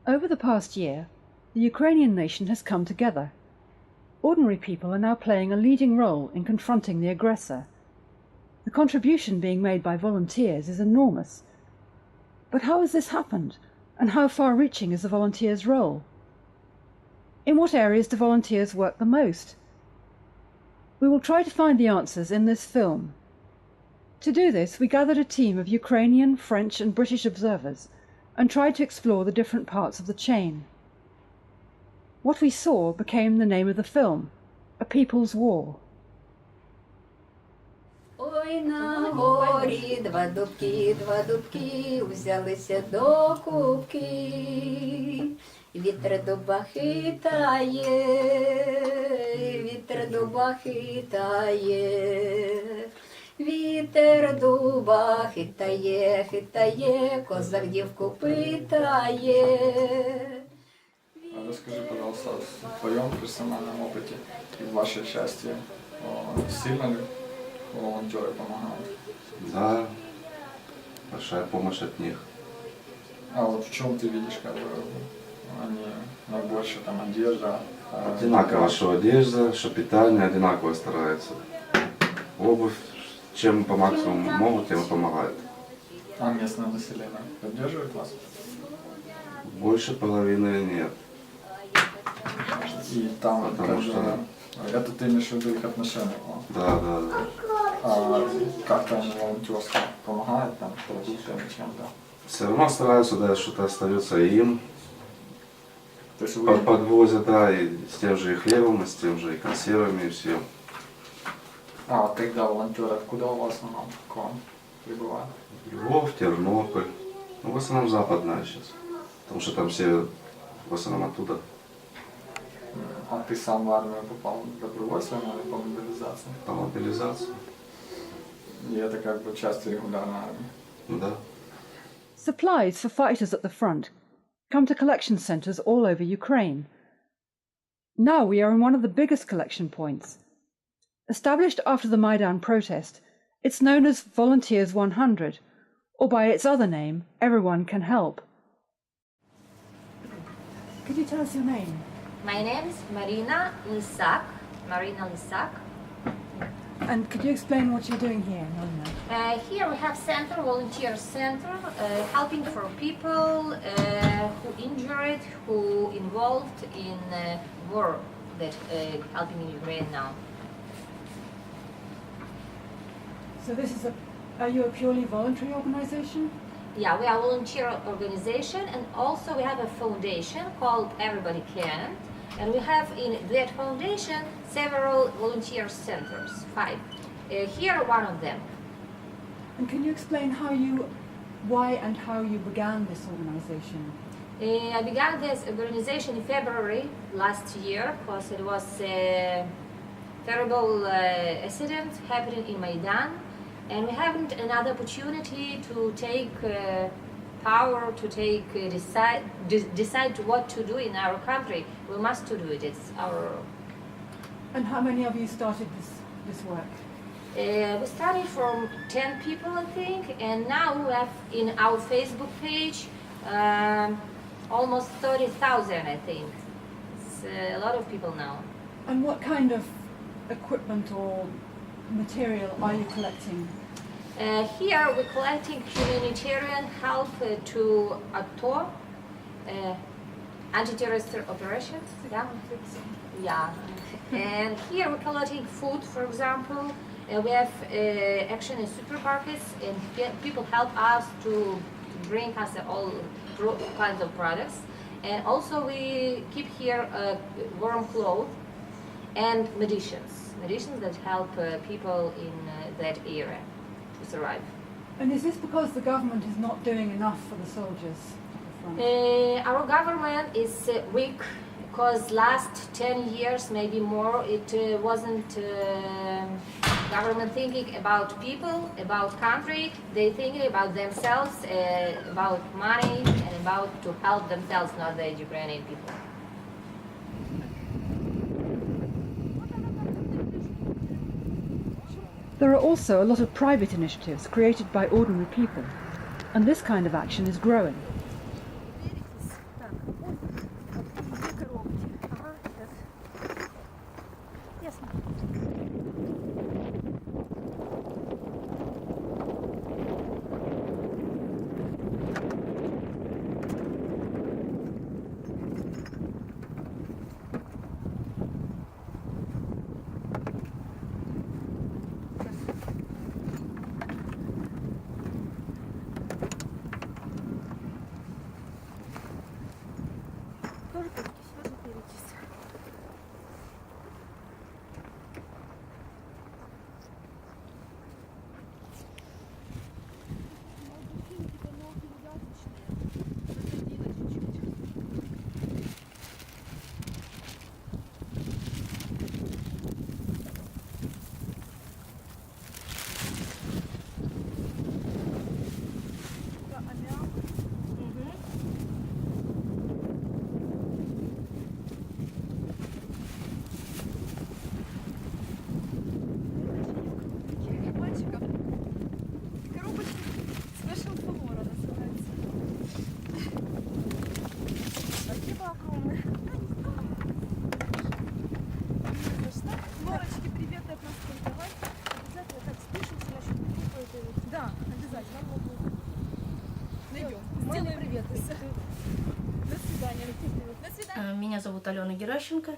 Over the past year, the Ukrainian nation has come together. Ordinary people are now playing a leading role in confronting the aggressor. The contribution being made by volunteers is enormous. But how has this happened, and how far-reaching is the volunteers' role? In what areas do volunteers work the most? We will try to find the answers in this film. To do this, we gathered a team of Ukrainian, French and British observers and tried to explore the different parts of the chain. What we saw became the name of the film, A People's War. Ой, на горі два дубки, взялися до кубки. Вітер дуба хитає, вітер дуба хитає. Вітер дуба хитає, хитає, козак дівку питає. Расскажи, пожалуйста, в твоем персональном опыте и в вашей части, сильно ли волонтеры помогают? Да, большая помощь от них. А вот в чем ты видишь, как бы, они наибольше там одежда? Одинаково, что одежда, что питание, одинаково стараются. Обувь, чем по максимуму могут, тем и помогают. А местное население поддерживает вас? Больше половины нет. И там, Потому как что- бы, это ты имеешь в виду их отношения? Да. А как-то они волонтерски помогают там продуктами, чем-то? Все равно стараются, да, что-то остается и им. То есть вы... Подвозят, да, и с тем же и хлебом, и с тем же и консервами, и всем. А вот когда волонтеры, откуда у вас в основном к вам прибывают? Львов, Тернополь. Ну, в основном западная сейчас. Потому что там все в основном оттуда. А ты сам в армию попал добровольцем или по мобилизации? По мобилизации. И это как бы часть регулярной армии. Да. Supplies for fighters at the front come to collection centres all over Ukraine. Now we are in one of the biggest collection points. Established after the Maidan protest, it's known as Volunteers 100, or by its other name, Everyone Can Help. Could you tell us your name? My name is Marina Lisak. Marina Lisak. And could you explain what you're doing here, Marina? Here we have center, volunteer center, helping for people who injured, who involved in war that helping in Ukraine now. So this is are you a purely voluntary organisation? Yeah, we are a volunteer organization, and also we have a foundation called Everybody Can, and we have in that foundation several volunteer centers, 5. Here one of them. And can you explain why and how you began this organisation? I began this organization in February last year because it was a terrible accident happening in Maidan, and we haven't another opportunity to take power, to take decide what to do in our country. We must to do it. It's our. And how many of you started this work? We started from 10 people, I think, and now we have in our Facebook page almost 30,000, I think. It's a lot of people now. And what kind of equipment or material are you collecting? Here we're collecting humanitarian help to ATO, anti-terrorist operations. Yeah. And here we're collecting food, for example. We have action in supermarkets, and people help us to bring us all kinds of products. And also we keep here warm clothes and medicines that help people in that area to survive. And is this because the government is not doing enough for the soldiers at the front? Our government is weak because last 10 years, maybe more, it wasn't government thinking about people, about country. They thinking about themselves, about money, and about to help themselves, not the Ukrainian people. There are also a lot of private initiatives created by ordinary people, and this kind of action is growing. Делай привет. До свидания. До свидания. Меня зовут Алена Геращенко.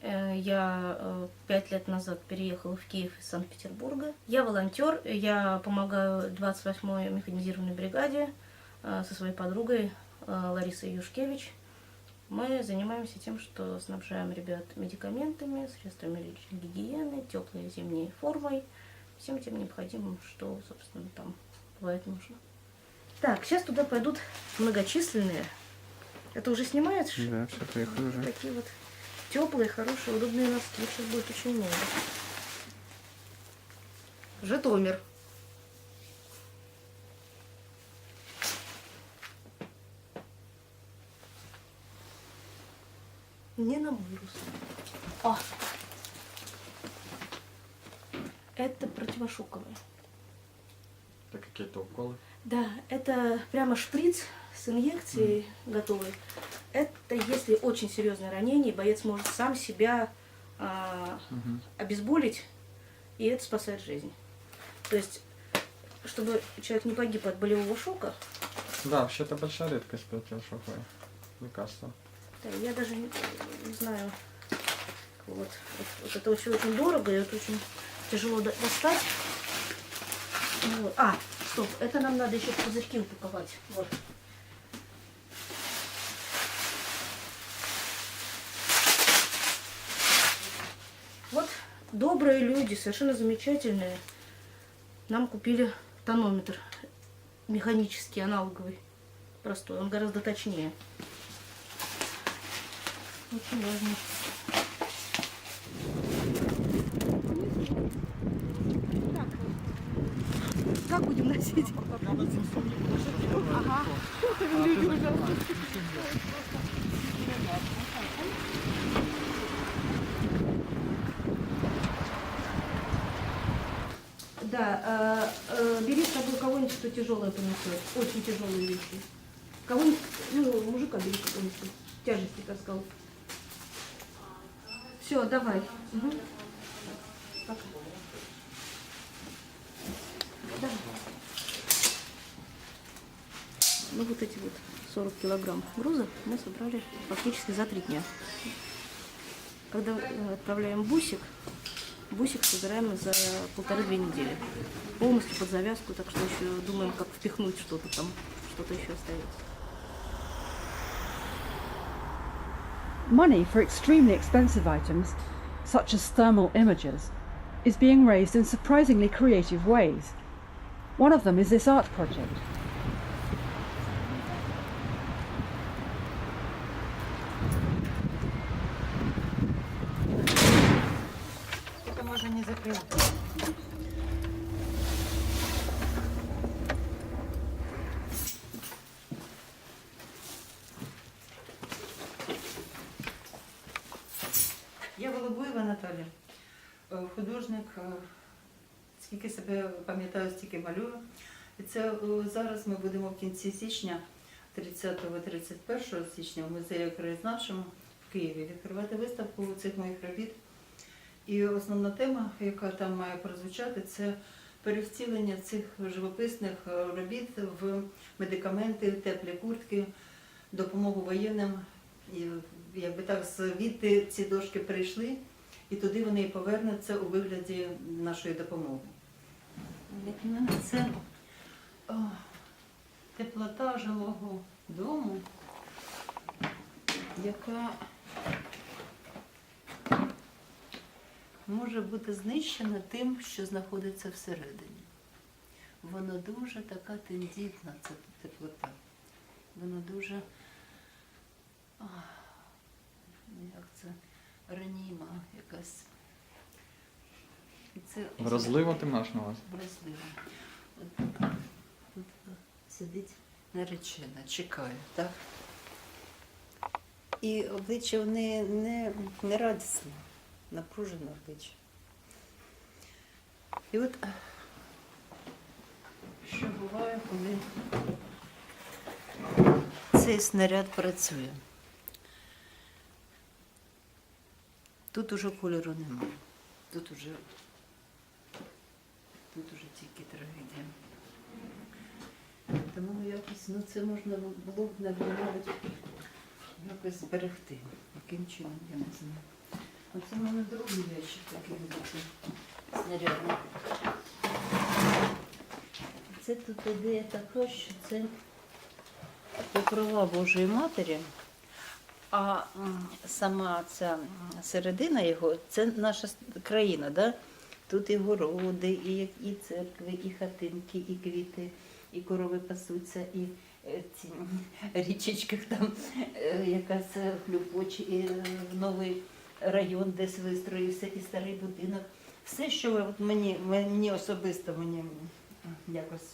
Я 5 лет назад переехала в Киев из Санкт-Петербурга. Я волонтер, я помогаю 28-й механизированной бригаде со своей подругой Ларисой Юшкевич. Мы занимаемся тем, что снабжаем ребят медикаментами, средствами личной гигиены, теплой зимней формой, всем тем необходимым, что, собственно, там бывает нужно. Так, сейчас туда пойдут многочисленные. Это уже снимается? Да, все, приехали уже. Такие вот теплые, хорошие, удобные носки. Их сейчас будет очень много. Житомир. Не на мой рост. О! Это противошоковые. Это какие-то уколы. Да, это прямо шприц с инъекцией готовой. Это если очень серьезное ранение, боец может сам себя обезболить, и это спасает жизнь. То есть, чтобы человек не погиб от болевого шока. Да, вообще это большая редкость противошоковое лекарство. Да, я даже не знаю. Вот это все очень дорого, и это очень тяжело достать. Вот. Стоп, это нам надо еще в пузырьки упаковать. Вот. Вот добрые люди, совершенно замечательные, нам купили тонометр механический, аналоговый, простой, он гораздо точнее. Очень важно. Как будем носить? Ага. Да, бери с собой кого-нибудь, кто тяжелое понесет. Очень тяжелые вещи. Кого-нибудь, мужика бери какого-нибудь, тяжести таскал. Все, давай. Угу. Пока. Давай. Ну вот эти вот 40 килограмм груза мы собрали фактически за 3 дня. Когда отправляем бусик собираем за 1,5-2 недели. Полностью под завязку, так что еще думаем, как впихнуть что-то там, что-то еще остается. Money for extremely expensive items, such as thermal imagers, is being raised in surprisingly creative ways. One of them is this art project. Это можно не закрыть. Я Волобуєва Наталя, художник, скільки себе пам'ятаю, стільки малюю. І це зараз ми будемо в кінці січня, 30-31 січня, в музеї краєзнавчому в Києві відкривати виставку цих моїх робіт. І основна тема, яка там має прозвучати, це перевтілення цих живописних робіт в медикаменти, теплі куртки, допомогу воєнним. І якби так звідти ці дошки прийшли, і туди вони і повернуться у вигляді нашої допомоги. Для мене це теплота жилого дому, яка може бути знищена тим, що знаходиться всередині. Вона дуже така тендітна, ця теплота. Вона дуже, як це, раніма якась. І це Вразливо ти маєш на увазі? вразливо. От тут сидить наречена, чекає, так? І обличчя вони не радісне, напружене обличчя. І от що буває, коли цей снаряд працює. Тут уже кольору немає. Тут уже тільки трагедія. Ну, якось, ну це можна було б, навіть якось зберегти. Яким чином, я не знаю. Оце в мене другий ящик такий великий, снарядний. Це тут ідея така, що це покрова Божої Матері, а сама ця середина його, це наша країна, да? Тут і городи, і церкви, і хатинки, і квіти, і корови пасуться, і ці річечки там якась хлюпоче, і новий район десь вистроївся, і старий будинок. Все, що от мені особисто, мені якось,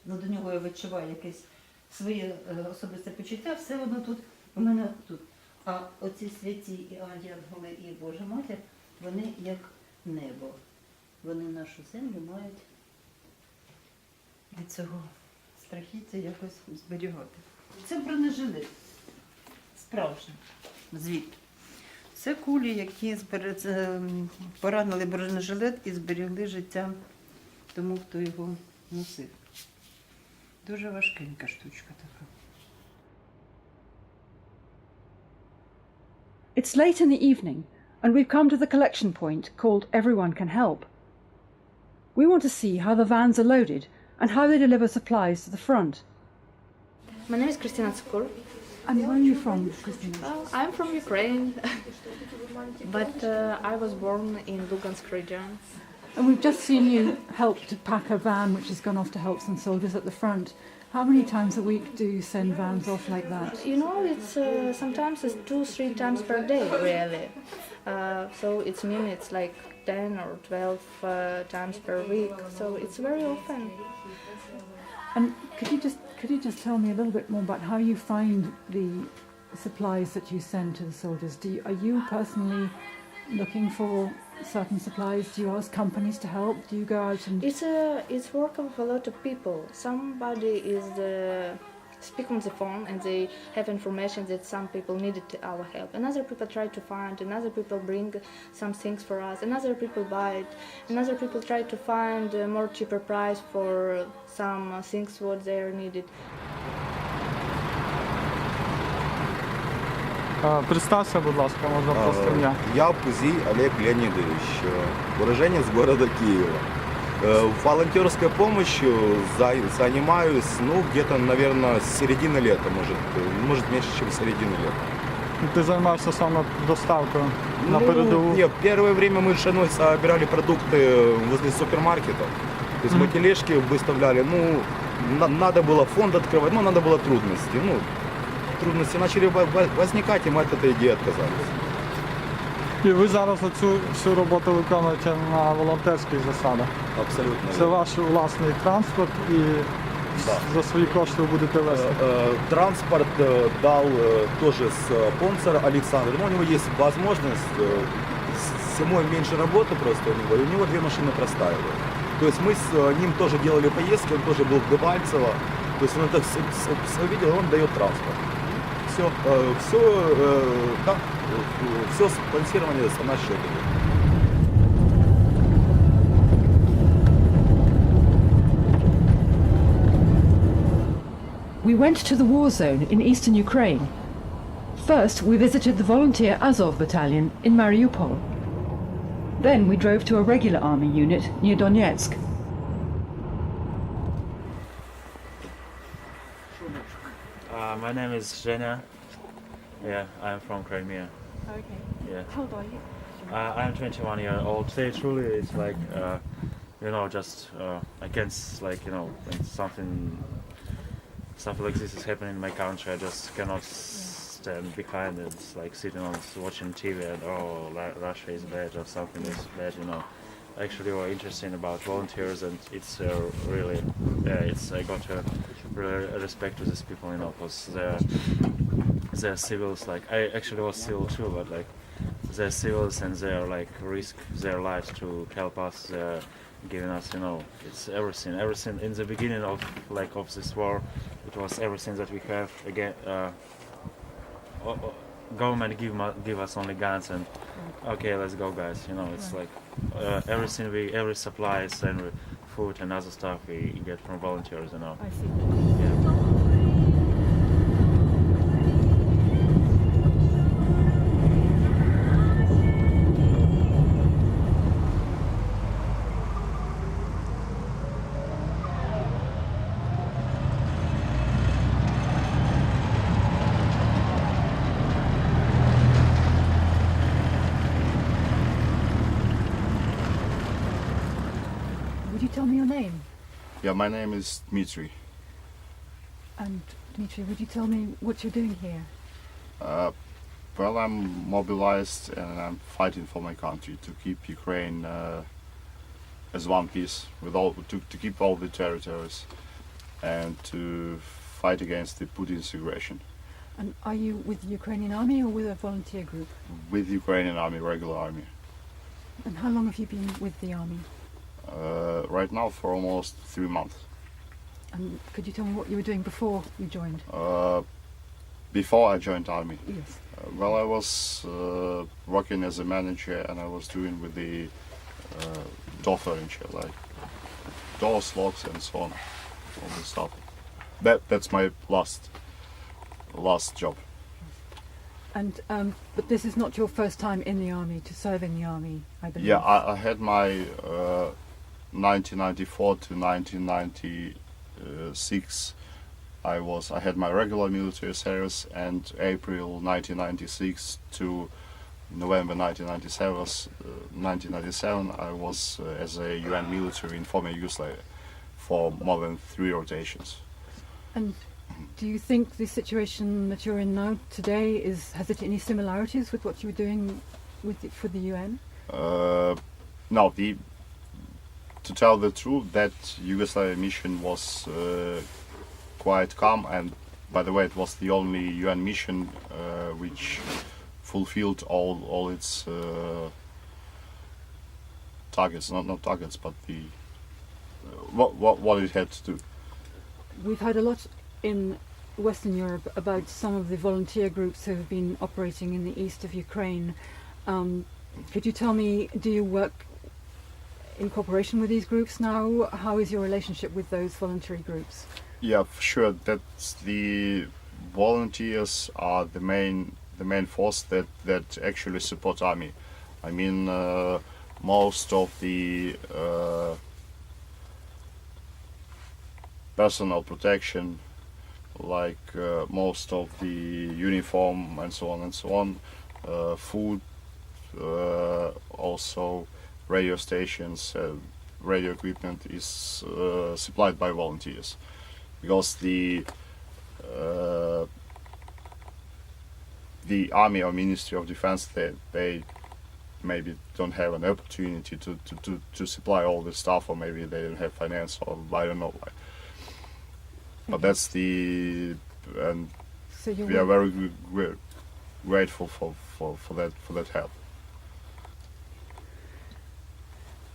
ну, до нього я відчуваю якесь своє особисте почуття, все воно тут, у мене тут. А оці святі і ангели, і Божа Матір, вони як небо. Вони нашу землю мають від цього страхіття якось зберігати. Це бронежилет. Справжній. Звідки? Це кулі, які поранили бронежилет і зберегли життя тому, хто його носив. Дуже важкенька штучка така. It's late in the evening, and we've come to the collection point called Everyone Can Help. We want to see how the vans are loaded and how they deliver supplies to the front. My name is Kristina Tsukur. And where are you from, Christina? I'm from Ukraine, but I was born in Lugansk region. And we've just seen you help to pack a van which has gone off to help some soldiers at the front. How many times a week do you send vans off like that? You know, it's sometimes it's 2-3 times per day, really. So it's mean it's like 10 or 12 times per week. So it's very often. And could you just tell me a little bit more about how you find the supplies that you send to the soldiers? Are you personally looking for certain supplies? Do you ask companies to help? Do you go out and... It's work of a lot of people. Somebody is speak on the phone and they have information that some people needed our help. And other people try to find, and other people bring some things for us, and other people buy it, and other people try to find a more cheaper price for some things what they are needed. Представься, будь ласка, можна просто ім'я. Я Пузий Олег Леонидович, уроженец города Киева. Волонтерской помощью занимаюсь, ну, где-то, наверное, с середины лета, может меньше, чем с середины лета. Ти займаєшся саме доставкою на передову? Нет, первое время мы с женой собирали продукты возле супермаркетов. То есть мы тележки выставляли, ну, надо было фонд открывать, ну, надо было трудности. Ну, трудности начали возникать, и мы от этой идеи отказались. І ви зараз цю всю роботу виконуєте на волонтерських засадах? Абсолютно. Це ваш власний транспорт і за свої кошти ви будете вести? Транспорт дал тоже спонсор Александр, но у него есть возможность, зимой меньше работы просто у него, и у него 2 машины простаивают. То есть мы с ним тоже делали поездки, он тоже был в Дебальцево, то есть он это все видел, он дает транспорт. Все спонсирование за наш счет. We went to the war zone in eastern Ukraine. First, we visited the volunteer Azov battalion in Mariupol. Then we drove to a regular army unit near Donetsk. My name is Zhenya. Yeah, I'm from Crimea. Okay. Yeah. How old are you? I'm 21 years old. Today truly it's like, just against, like, when something like this is happening in my country, I just cannot stand behind it. It's like sitting on watching TV and Russia is bad or something is bad, Actually, we're interested about volunteers, and it's really, I got a really respect to these people, because they're civils. Like, I actually was civil too, but like they're civils and they're like risk their lives to help us. They're giving us, it's everything. Everything in the beginning of this war, it was everything that we have. Again, government give us only guns and okay, let's go, guys. It's like everything every supplies and food and other stuff we get from volunteers, you know. I see. Yeah. Would you tell me your name? Yeah, my name is Dmitry. And Dmitry, would you tell me what you're doing here? Well, I'm mobilized and I'm fighting for my country to keep Ukraine as one piece, with all to keep all the territories, and to fight against the Putin's aggression. And are you with the Ukrainian army or with a volunteer group? With the Ukrainian army, regular army. And how long have you been with the army? Right now for almost 3 months. And could you tell me what you were doing before you joined? Before I joined army, Yes. well, I was working as a manager, and I was doing with the door furniture, like doors, locks, and so on, all this stuff. That's my last job. And but this is not your first time in the army, to serve in the army, I believe. Yeah, I had my 1994 to 1996. I had my regular military service, and April 1996 to November 1997, I was as a UN military in former Yugoslavia for more than 3 rotations. And do you think the situation that you're in now today has it any similarities with what you were doing for the UN? No, to tell the truth, that Yugoslavia mission was quite calm, and by the way, it was the only UN mission which fulfilled all its targets, not targets, but the what it had to do. We've heard a lot in Western Europe about some of the volunteer groups who have been operating in the east of Ukraine. Could you tell me, do you work in cooperation with these groups now? How is your relationship with those voluntary groups? Yeah, for sure. That's the volunteers are the main force that actually support army. I mean, most of the personal protection, like most of the uniform and so on, food, also radio stations, radio equipment is supplied by volunteers, because the army or Ministry of Defense, they maybe don't have an opportunity to supply all this stuff, or maybe they don't have finance, or I don't know why. But that's the, and So we are very grateful for that help.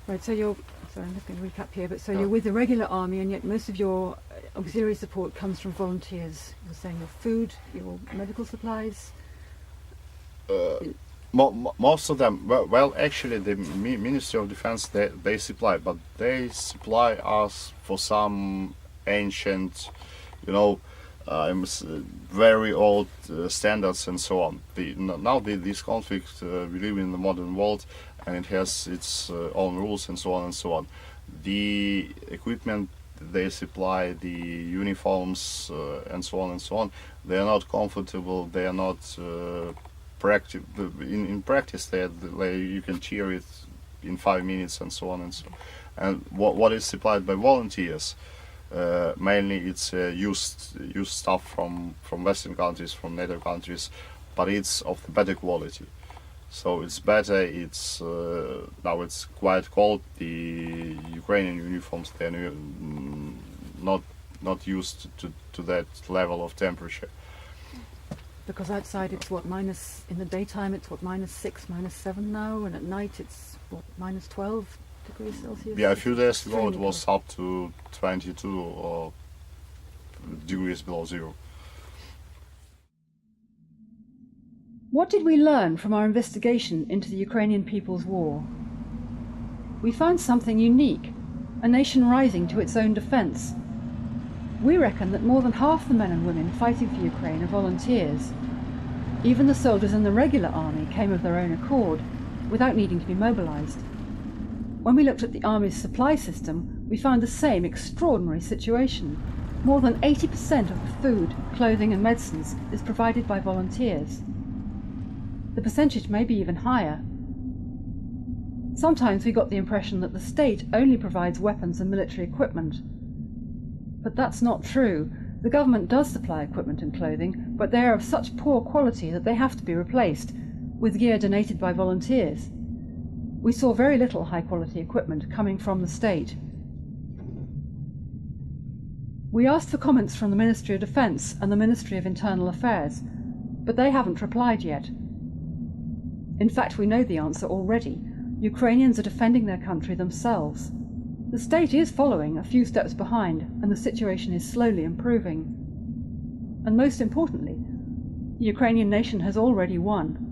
Right, so sorry, I'm just going to recap here, but so Yeah. you're with the regular army, and yet most of your auxiliary support comes from volunteers. You're saying your food, your medical supplies. Most of them, well, actually, the Ministry of Defense, they supply, but they supply us for some ancient, very old standards and so on. Now this conflict, we live in the modern world, and it has its own rules and so on and so on. The equipment they supply, the uniforms and so on, they are not comfortable, they are not in practice, you can cheer it in 5 minutes and so on and so on. And what is supplied by volunteers, mainly it's used stuff from Western countries, from NATO countries, but it's of the better quality. So it's better. It's now it's quite cold. The Ukrainian uniforms, they're not used to that level of temperature. Because outside it's in the daytime it's -6, -7 now, and at night it's -12 degrees Celsius. Yeah, a few days ago it Extremely was up to 22 or degrees below zero. What did we learn from our investigation into the Ukrainian people's war? We found something unique. a nation rising to its own defence. We reckon that more than half the men and women fighting for Ukraine are volunteers. Even the soldiers in the regular army came of their own accord, without needing to be mobilised. When we looked at the army's supply system, we found the same extraordinary situation. More than 80% of the food, clothing and medicines is provided by volunteers. The percentage may be even higher. Sometimes we got the impression that the state only provides weapons and military equipment. But that's not true. The government does supply equipment and clothing, but they are of such poor quality that they have to be replaced, with gear donated by volunteers. We saw very little high-quality equipment coming from the state. We asked for comments from the Ministry of Defence and the Ministry of Internal Affairs, but they haven't replied yet. In fact, we know the answer already. Ukrainians are defending their country themselves. The state is following a few steps behind, and the situation is slowly improving. And most importantly, the Ukrainian nation has already won.